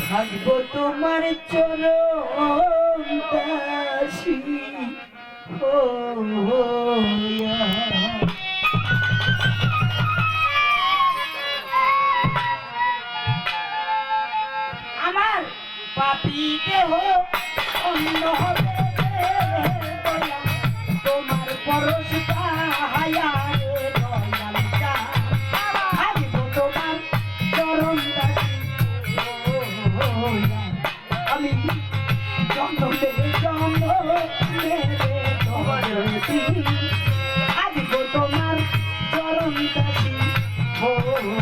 থাকবো তোমার চরণ দাসী হইয়া। আমার পাপী দেহ অন্য হবে তোমার পরশ পাহায়া রে দয়াল চা থাকবো তোমার চরণ দাসী হইয়া। আমি জন্মে জন্মে ধরছি থাকবো তোমার চরণ দাসী হইয়া।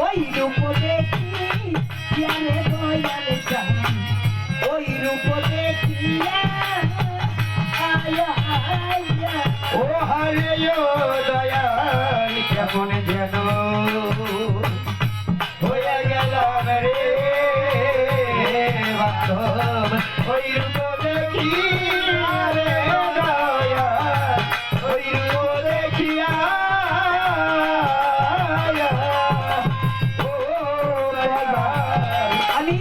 ওই রূপ দেখিয়া রে দয়াল চান ওই রূপ দেখিয়া আয়া আয়া ও হরে দয়াল কেমন যেন হয়ে গেলাম রে বান্ধব ওই রূপ দেখিয়া রে দয়াল ওই রূপ দেখিয়া আমি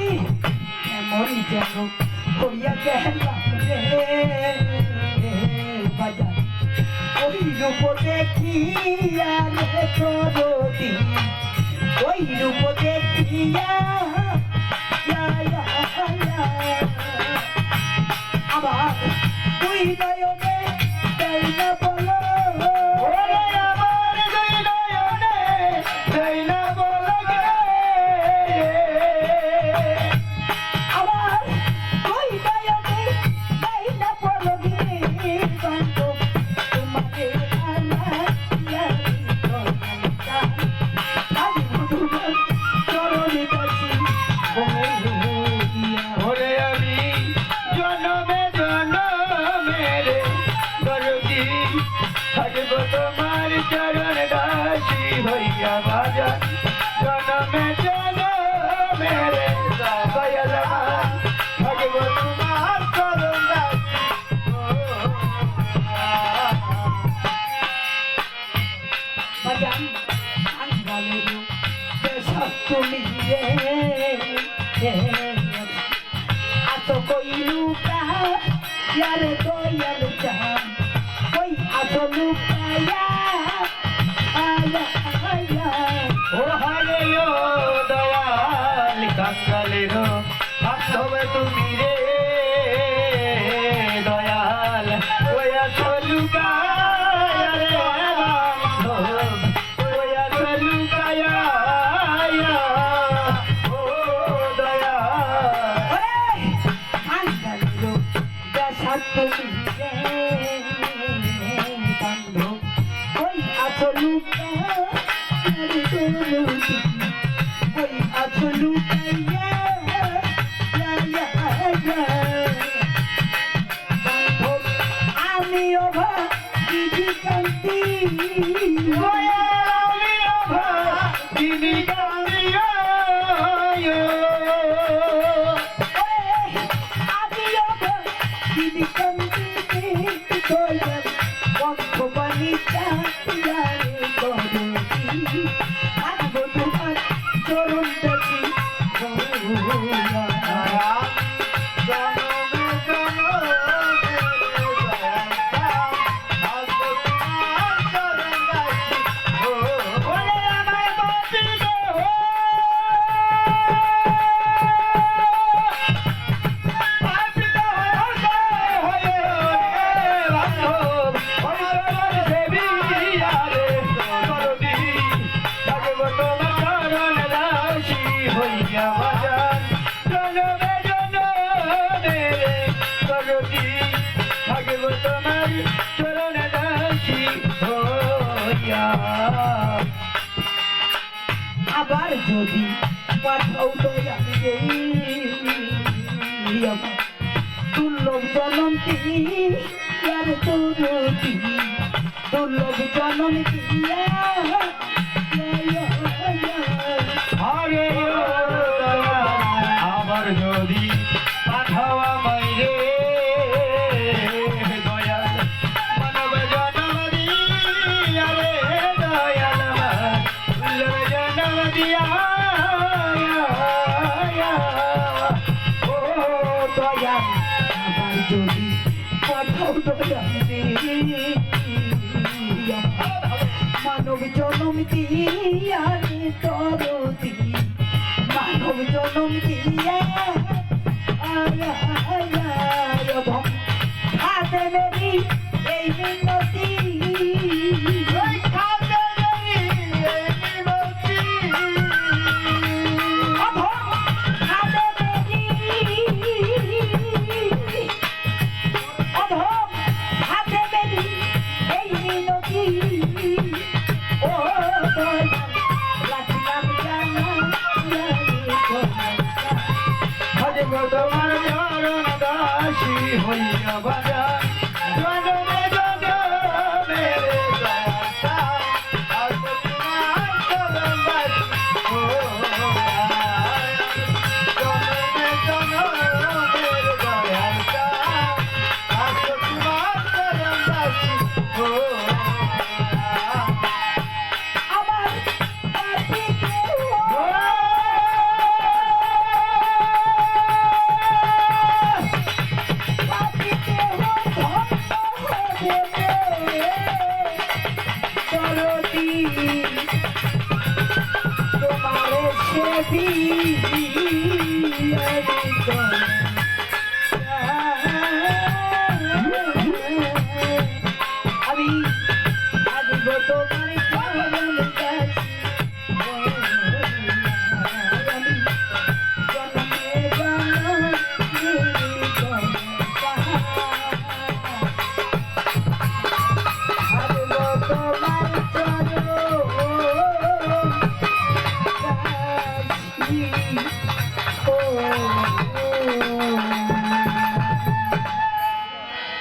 এমন যেন হইয়া গেলাম রে বাজার ওই রূপ দেখিয়া রে তোরদি ওই রূপ দেখিয়া আবার তুই নয়নে তাই না বলো তোমার চরণ দাসী হইয়া বাজার জনমে জনমে রে দয়াল থাকব তোমার চরণ দাসী বাজান আঙ্গালের দেশাত তুমি রে আতো কইলু কা ইয়ারে দয়াল চান ওই আতো লুকায়া আয়া আয়া ও হরে দয়াল কাঙ্গালের বাস্তব তুমি রে দয়াল ওয়া চলুকায় রে বান্ধব ওয়া চলুকায় ও দয়াল আঙ্গালের দেশাত তুমি আমি অভা দিদি কান্তি দিদি কান্দিয়া আমি অভা দিদি কান্তি বক্ষ বাণিজ্যা থাকবো তোমার চরণ দাসী আবার যদি পাঠাও দয়াল রে আমার দুর্লভ জনন্তী আর তোরতি দুর্লভ জনন্তী আরে ও দয়াল আবার যদি পাঠাও আমায় রে দয়াল মানব জন্ম দিয়া রে দয়াল মানব জন্ম দিয়া ও দয়াল আবার যদি পাঠাও দয়াল রে মানব জনম দিয়া রে তরতি মানব জনম দিয়া আয়া আয়া রবম হাতে মেরি এই মিনতি ওই খাতে গরি এই মিনতি অধম হাতে মেরি অধম হাতে মেরি এই মিনতি ও দয়াল রাখিলাম জানা হরে তোমার চরণ দাসী হইয়া বাজা জনমে জনমে রে দয়াতা আর তোমার চরণ দাসী ও জনমে জনমে রে দয়াতা আর তোমার চরণ দাসী ও আমার পাপিকে পাপিকে চলতি তোমার সেবি